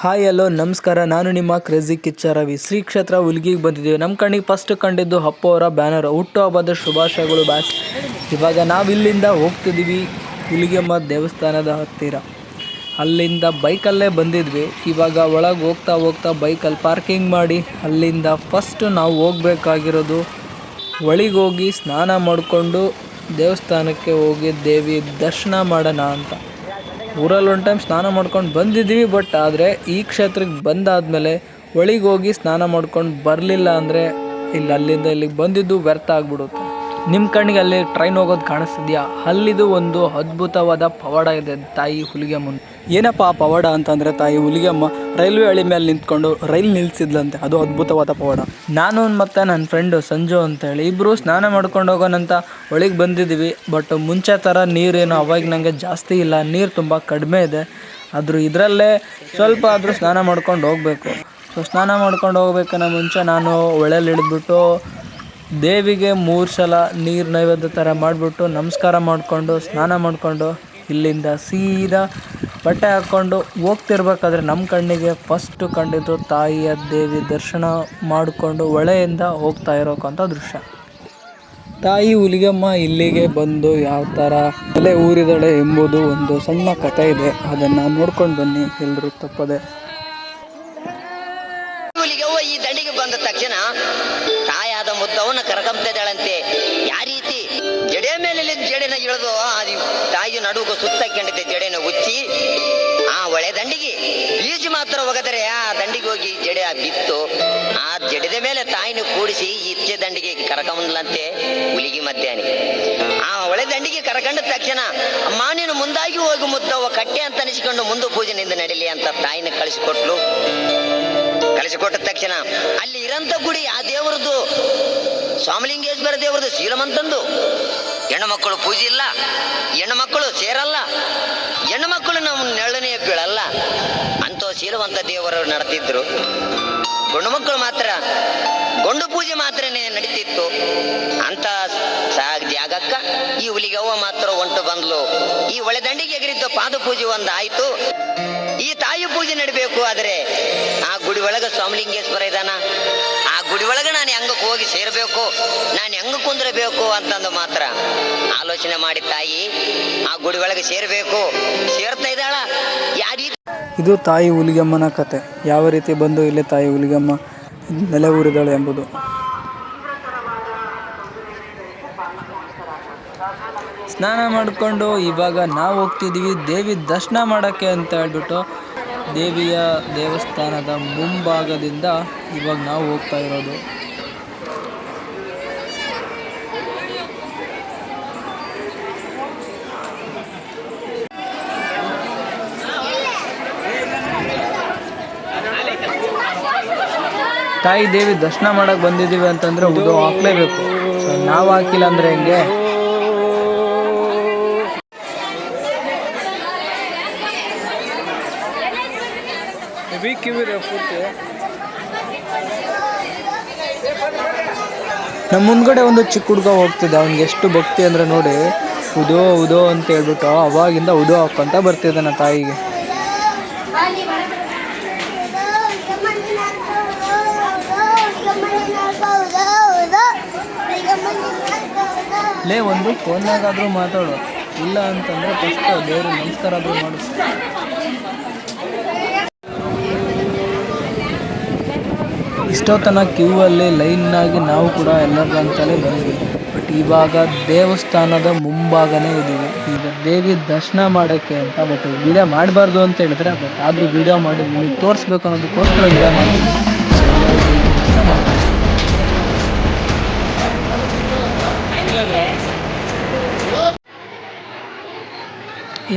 Hi hello ನಮಸ್ಕಾರ. ನಾನು ನಿಮ್ಮ ಕ್ರೇಜಿ ಕಿಚ್ಚ ರವಿ. ಶ್ರೀ ಕ್ಷೇತ್ರ ಹುಲಿಗಿಗೆ ಬಂದಿದ್ದೀವಿ. ನಮ್ಮ ಕಣ್ಣಿಗೆ ಫಸ್ಟ್ ಕಂಡಿದ್ದು ಅಪ್ಪು ಅವರ ಬ್ಯಾನರ್, ಹುಟ್ಟುಹಬ್ಬದ ಶುಭಾಶಯಗಳು ಬ್ಯಾಸ್. ಇವಾಗ ನಾವು ಇಲ್ಲಿಂದ ಹೋಗ್ತಿದ್ದೀವಿ ಹುಲಿಗೆಮ್ಮ ದೇವಸ್ಥಾನದ ಹತ್ತಿರ. ಅಲ್ಲಿಂದ ಬೈಕಲ್ಲೇ ಬಂದಿದ್ವಿ. ಇವಾಗ ಒಳಗೆ ಹೋಗ್ತಾ ಹೋಗ್ತಾ ಬೈಕಲ್ಲಿ ಪಾರ್ಕಿಂಗ್ ಮಾಡಿ ಅಲ್ಲಿಂದ ಫಸ್ಟ್ ನಾವು ಹೋಗ್ಬೇಕಾಗಿರೋದು ಒಳಗೆ ಹೋಗಿ ಸ್ನಾನ ಮಾಡಿಕೊಂಡು ದೇವಸ್ಥಾನಕ್ಕೆ ಹೋಗಿ ದೇವಿ ದರ್ಶನ ಮಾಡೋಣ ಅಂತ. ಊರಲ್ಲಿ ಒಂದು ಟೈಮ್ ಸ್ನಾನ ಮಾಡ್ಕೊಂಡು ಬಂದಿದ್ದೀವಿ. ಬಟ್ ಆದರೆ ಈ ಕ್ಷೇತ್ರಕ್ಕೆ ಬಂದಾದಮೇಲೆ ಒಳಗೆ ಹೋಗಿ ಸ್ನಾನ ಮಾಡ್ಕೊಂಡು ಬರಲಿಲ್ಲ ಅಂದರೆ ಅಲ್ಲಿಂದ ಇಲ್ಲಿಗೆ ಬಂದಿದ್ದು ವ್ಯರ್ಥ ಆಗಿಬಿಡುತ್ತೆ. ನಿಮ್ಮ ಕಣ್ಣಿಗೆ ಅಲ್ಲಿ ಟ್ರೈನ್ ಹೋಗೋದು ಕಾಣಿಸ್ತಿದೆಯಾ? ಅಲ್ಲಿದು ಒಂದು ಅದ್ಭುತವಾದ ಪವಾಡ ಇದೆ ತಾಯಿ ಹುಲಿಗೆಮ್ಮನ. ಏನಪ್ಪ ಆ ಪವಾಡ ಅಂತಂದರೆ, ತಾಯಿ ಹುಲಿಗೆಮ್ಮ ರೈಲ್ವೆ ಹಳಿ ಮೇಲೆ ನಿಂತ್ಕೊಂಡು ರೈಲ್ ನಿಲ್ಲಿಸಿದ್ಲಂತೆ. ಅದು ಅದ್ಭುತವಾದ ಪವಾಡ. ನಾನು ಮತ್ತು ನನ್ನ ಫ್ರೆಂಡು ಸಂಜು ಅಂತೇಳಿ ಇಬ್ಬರು ಸ್ನಾನ ಮಾಡ್ಕೊಂಡು ಹೋಗೋಣಂತ ಒಳಗೆ ಬಂದಿದ್ದೀವಿ. ಬಟ್ ಮುಂಚೆ ಥರ ನೀರೇನು ಅವಾಗ ನನಗೆ ಜಾಸ್ತಿ ಇಲ್ಲ, ನೀರು ತುಂಬ ಕಡಿಮೆ ಇದೆ. ಆದರೂ ಇದರಲ್ಲೇ ಸ್ವಲ್ಪ ಆದರೂ ಸ್ನಾನ ಮಾಡ್ಕೊಂಡು ಹೋಗಬೇಕು. ಸೊ ಸ್ನಾನ ಮಾಡ್ಕೊಂಡು ಹೋಗ್ಬೇಕನ್ನೋ ಮುಂಚೆ ನಾನು ಹೊಳೆಯಲ್ಲಿ ಇಳಿದ್ಬಿಟ್ಟು ದೇವಿಗೆ 3 ಸಲ ನೀರು ನೈವೇದ್ಯ ಥರ ಮಾಡಿಬಿಟ್ಟು ನಮಸ್ಕಾರ ಮಾಡಿಕೊಂಡು ಸ್ನಾನ ಮಾಡಿಕೊಂಡು ಇಲ್ಲಿಂದ ಸೀದಾ ಬಟ್ಟೆ ಹಾಕ್ಕೊಂಡು ಹೋಗ್ತಿರ್ಬೇಕಾದ್ರೆ ನಮ್ಮ ಕಣ್ಣಿಗೆ ಫಸ್ಟ್ ಕಂಡಿದ್ದು ತಾಯಿಯ ದೇವಿ ದರ್ಶನ ಮಾಡಿಕೊಂಡು ಹೊಳೆಯಿಂದ ಹೋಗ್ತಾ ಇರೋಕ್ಕಂಥ ದೃಶ್ಯ. ತಾಯಿ ಹುಲಿಗೆಮ್ಮ ಇಲ್ಲಿಗೆ ಬಂದು ಯಾವ ಥರ ತಲೆ ಊರಿದಳೆ ಎಂಬುದು ಒಂದು ಸಣ್ಣ ಕಥೆ ಇದೆ. ಅದನ್ನು ನೋಡ್ಕೊಂಡು ಬನ್ನಿ ಎಲ್ಲರೂ ತಪ್ಪದೆ. ಈ ದಂಡಿಗೆ ಬಂದ ತಕ್ಷಣ ತಾಯಾದ ಮುದ್ದವನ್ನ ಕರಕಂತಿದ್ದಾಳಂತೆ. ಯಾವ ರೀತಿ ಜಡೆ ಮೇಲೆ ಜಡೆನ ಇಳಿದು ತಾಯಿ ನಡುಗ ಸುತ್ತಕೊಂಡಿದ್ದೆ ಜಡೆನ ಉಚ್ಚಿ ಆ ಒಳೆ ದಂಡಿಗೆ ಬೀಜ ಮಾತ್ರ ಒಗದರೆ ಆ ದಂಡಿಗೆ ಹೋಗಿ ಜಡೆ ಬಿತ್ತು. ಆ ಜಡೆದ ಮೇಲೆ ತಾಯಿನ ಕೂಡಿಸಿ ಇಚ್ಚೆ ದಂಡಿಗೆ ಕರಕಂದ್ಲಂತೆ ಹುಲಿಗಿ ಮಧ್ಯಾಹ್ನ. ಆ ಒಳೆ ದಂಡಿಗೆ ಕರಕಂಡ ತಕ್ಷಣ ಅಮ್ಮ ನೀನು ಮುಂದಾಗಿ ಹೋಗಿ ಮುದ್ದವ ಕಟ್ಟೆ ಅಂತ ಅನಿಸಿಕೊಂಡು ಮುಂದೆ ಪೂಜೆನಿಂದ ನಡೀಲಿ ಅಂತ ತಾಯಿನ ಕಳಿಸಿಕೊಟ್ಟ ತಕ್ಷಣ ಅಲ್ಲಿ ಇರಂತ ಗುಡಿ ಆ ದೇವರದ್ದು ಸ್ವಾಮಲಿಂಗೇಶ್ವರ ದೇವರದ್ದು ಶೀಲಮಂತಂದು. ಹೆಣ್ಣು ಮಕ್ಕಳು ಪೂಜೆ ಇಲ್ಲ, ಹೆಣ್ಣು ಮಕ್ಕಳು ಸೇರಲ್ಲ, ಹೆಣ್ಣು ಮಕ್ಕಳು ನಮ್ಮ ನೆಳ್ಳನೆಯ ಬೀಳಲ್ಲ ಅಂತ ಶೀಲವಂತ ದೇವರು ನಡೆದಿದ್ರು. ಗಂಡು ಮಕ್ಕಳು ಮಾತ್ರ ಗಂಡು ಪೂಜೆ ಮಾತ್ರನೇ ನಡೀತಿತ್ತು ಅಂತ ಜಾಗಕ್ಕ ಈ ಹುಲಿಗವ್ವ ಮಾತ್ರ ಹೊಂಟು ಬಂದ್ಲು. ಈ ಒಳೆ ದಂಡಿಗೆ ಎಗರಿದ್ದ ಪಾದ ಪೂಜೆ ಒಂದಾಯ್ತು. ಈ ತಾಯಿ ಪೂಜೆ ನಡೀಬೇಕು. ಆದರೆ ಆ ಗುಡಿ ಒಳಗೆ ಸ್ವಾಮಲಿಂಗೇಶ್ವರ ಇದಾನ. ಆ ಗುಡಿ ಒಳಗೆ ನಾನು ಹೆಂಗಕ್ಕೆ ಹೋಗಿ ಸೇರಬೇಕು, ನಾನು ಹೆಂಗ ಕುಂದ್ರಬೇಕು ಅಂತಂದು ಮಾತ್ರ ಆಲೋಚನೆ ಮಾಡಿ ತಾಯಿ ಆ ಗುಡಿ ಒಳಗೆ ಸೇರ್ತಾ ಇದ್ದಾಳ. ಯಾವ ರೀತಿ ಇದು ತಾಯಿ ಹುಲಿಗೆಮ್ಮನ ಕತೆ. ಯಾವ ರೀತಿ ಬಂದು ಇಲ್ಲಿ ತಾಯಿ ಹುಲಿಗೆಮ್ಮ ನೆಲೆ ಊರಿದಳು ಎಂಬುದು. ಸ್ನಾನ ಮಾಡಿಕೊಂಡು ಇವಾಗ ನಾವು ಹೋಗ್ತಿದ್ದೀವಿ ದೇವಿ ದರ್ಶನ ಮಾಡೋಕ್ಕೆ ಅಂತ ಹೇಳ್ಬಿಟ್ಟು ದೇವಿಯ ದೇವಸ್ಥಾನದ ಮುಂಭಾಗದಿಂದ ಇವಾಗ ನಾವು ಹೋಗ್ತಾ ಇರೋದು. ತಾಯಿ ದೇವಿ ದರ್ಶನ ಮಾಡಕ್ಕೆ ಬಂದಿದ್ದೀವಿ ಅಂತಂದರೆ ಉದು ಹಾಕ್ಲೇಬೇಕು. ಸೊ ನಾವು ಹಾಕಿಲ್ಲ ಅಂದರೆ ಹೆಂಗೆ? ನಮ್ಮ ಮುಂದ್ಗಡೆ ಒಂದು ಚಿಕ್ಕ ಹುಡುಗ ಹೋಗ್ತಿದ್ದ. ಅವ್ನಿಗೆ ಎಷ್ಟು ಭಕ್ತಿ ಅಂದರೆ ನೋಡಿ, ಉದೋ ಅಂತ ಹೇಳ್ಬಿಟ್ಟು ಅವಾಗಿಂದ ಉದೋ ಹಾಕೊಂತ ಬರ್ತಿದ್ದಾನೆ ತಾಯಿಗೆ. ಲೇ ಒಂದು ಫೋನ್ನಾಗಾದರೂ ಮಾತಾಡು, ಇಲ್ಲ ಅಂತಂದರೆ ಫಸ್ಟ್ ದೇವ್ರಿಗೆ ನಮಸ್ಕಾರ ಆದರೂ ಮಾಡು. ಇಷ್ಟೊತ್ತನ ಕ್ಯೂ ಅಲ್ಲಿ ಲೈನ್ನಾಗಿ ನಾವು ಕೂಡ ಎಲ್ಲರಂತಲೇ ಬಂದ್ವಿ. ಬಟ್ ಇವಾಗ ದೇವಸ್ಥಾನದ ಮುಂಭಾಗನೇ ಇದ್ದೀವಿ. ಈಗ ದೇವಿ ದರ್ಶನ ಮಾಡೋಕ್ಕೆ ಅಂತ. ಬಟ್ ವಿಡಿಯೋ ಮಾಡಬಾರ್ದು ಅಂತ ಹೇಳಿದ್ರೆ, ಬಟ್ ಆದರೂ ವಿಡಿಯೋ ಮಾಡಿ ನಿಮಗೆ ತೋರಿಸ್ಬೇಕು ಅನ್ನೋದಕ್ಕೋಸ್ಕರ ವಿಡಿಯೋ ಮಾಡ್ತೀವಿ.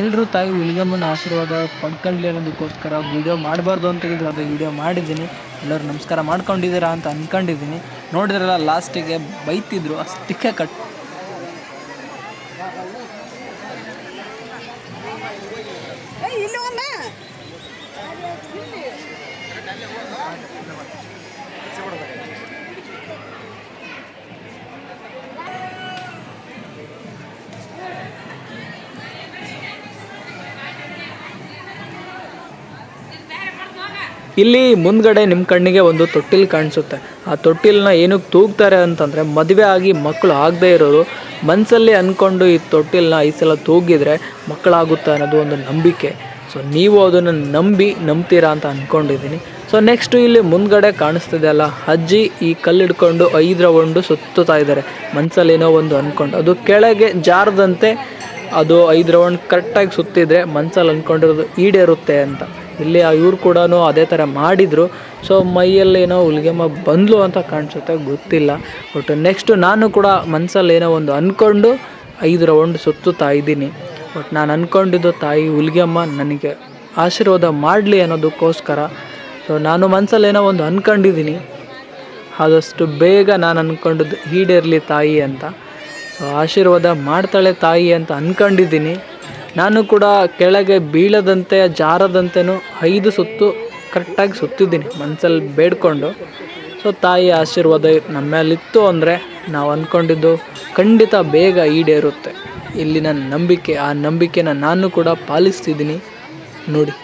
ಎಲ್ಲರೂ ತಾಯಿ ಹುಲಿಗೆಮ್ಮನ ಆಶೀರ್ವಾದ ಪಡ್ಕೊಳ್ಳಿ ಅನ್ನೋದಕ್ಕೋಸ್ಕರ ವೀಡಿಯೋ ಮಾಡಬಾರ್ದು ಅಂತ ಹೇಳಿದ್ರು, ಅದು ವೀಡಿಯೋ ಮಾಡಿದ್ದೀನಿ. ಎಲ್ಲರೂ ನಮಸ್ಕಾರ ಮಾಡ್ಕೊಂಡಿದ್ದೀರಾ ಅಂತ ಅಂದ್ಕೊಂಡಿದ್ದೀನಿ. ನೋಡಿದ್ರಲ್ಲ ಲಾಸ್ಟಿಗೆ ಬೈತಿದ್ರು, ಅಷ್ಟಕ್ಕೆ ಕಟ್ ಇಲ್ಲಿ ಮುಂದ್ಗಡೆ ನಿಮ್ಮ ಕಣ್ಣಿಗೆ ಒಂದು ತೊಟ್ಟಿಲು ಕಾಣಿಸುತ್ತೆ. ಆ ತೊಟ್ಟಿಲನ್ನ ಏನಕ್ಕೆ ತೂಗ್ತಾರೆ ಅಂತಂದರೆ, ಮದುವೆ ಆಗಿ ಮಕ್ಕಳು ಆಗದೇ ಇರೋರು ಮನಸ್ಸಲ್ಲಿ ಅಂದ್ಕೊಂಡು ಈ ತೊಟ್ಟಿಲನ್ನ ಈ ಸಲ ತೂಗಿದ್ರೆ ಮಕ್ಕಳಾಗುತ್ತೆ ಅನ್ನೋದು ಒಂದು ನಂಬಿಕೆ. ಸೊ ನೀವು ಅದನ್ನು ನಂಬ್ತೀರಾ ಅಂತ ಅಂದ್ಕೊಂಡಿದ್ದೀನಿ. ಸೊ ನೆಕ್ಸ್ಟು ಇಲ್ಲಿ ಮುಂದ್ಗಡೆ ಕಾಣಿಸ್ತಿದೆ ಅಲ್ಲ, ಅಜ್ಜಿ ಈ ಕಲ್ಲು ಹಿಡ್ಕೊಂಡು 5 ರೌಂಡು ಸುತ್ತುತ್ತಾ ಇದ್ದಾರೆ. ಮನಸ್ಸಲ್ಲಿ ಏನೋ ಒಂದು ಅಂದ್ಕೊಂಡು ಅದು ಕೆಳಗೆ ಜಾರದಂತೆ ಅದು 5 ರೌಂಡ್ ಕರೆಕ್ಟಾಗಿ ಸುತ್ತಿದ್ರೆ ಮನಸ್ಸಲ್ಲಿ ಅಂದ್ಕೊಂಡಿರೋದು ಈಡೇರುತ್ತೆ ಅಂತ. ಇಲ್ಲಿ ಇವ್ರು ಕೂಡ ಅದೇ ಥರ ಮಾಡಿದರು. ಸೊ ಮೈಯಲ್ಲೇನೋ ಹುಲಿಗೆಮ್ಮ ಬಂದ್ಲು ಅಂತ ಕಾಣಿಸುತ್ತೆ, ಗೊತ್ತಿಲ್ಲ. ಬಟ್ ನೆಕ್ಸ್ಟು ನಾನು ಕೂಡ ಮನಸ್ಸಲ್ಲಿ ಏನೋ ಒಂದು ಅಂದ್ಕೊಂಡು 5 ರೌಂಡ್ ಸುತ್ತುತ್ತಾ ಇದ್ದೀನಿ. ಬಟ್ ನಾನು ಅಂದ್ಕೊಂಡಿದ್ದು ತಾಯಿ ಹುಲಿಗೆಮ್ಮ ನನಗೆ ಆಶೀರ್ವಾದ ಮಾಡಲಿ ಅನ್ನೋದಕ್ಕೋಸ್ಕರ. ಸೊ ನಾನು ಮನಸ್ಸಲ್ಲಿ ಏನೋ ಒಂದು ಅಂದ್ಕೊಂಡಿದ್ದೀನಿ, ಆದಷ್ಟು ಬೇಗ ನಾನು ಅಂದ್ಕೊಂಡಿದ್ದು ಈಡೇರಲಿ ತಾಯಿ ಅಂತ. ಸೊ ಆಶೀರ್ವಾದ ಮಾಡ್ತಾಳೆ ತಾಯಿ ಅಂತ ಅಂದ್ಕೊಂಡಿದ್ದೀನಿ. ನಾನು ಕೂಡ ಕೆಳಗೆ ಬೀಳದಂತೆ ಜಾರದಂತೆಯೂ 5 ಸುತ್ತು ಕರೆಕ್ಟಾಗಿ ಸುತ್ತಿದ್ದೀನಿ ಮನಸ್ಸಲ್ಲಿ ಬೇಡ್ಕೊಂಡು. ಸೊ ತಾಯಿ ಆಶೀರ್ವಾದ ನಮ್ಮ ಮೇಲಿತ್ತು ಅಂದರೆ ನಾವು ಅಂದ್ಕೊಂಡಿದ್ದು ಖಂಡಿತ ಬೇಗ ಈಡೇರುತ್ತೆ. ಇಲ್ಲಿ ನನ್ನ ನಂಬಿಕೆ, ಆ ನಂಬಿಕೆನ ನಾನು ಕೂಡ ಪಾಲಿಸ್ತಿದ್ದೀನಿ ನೋಡಿ.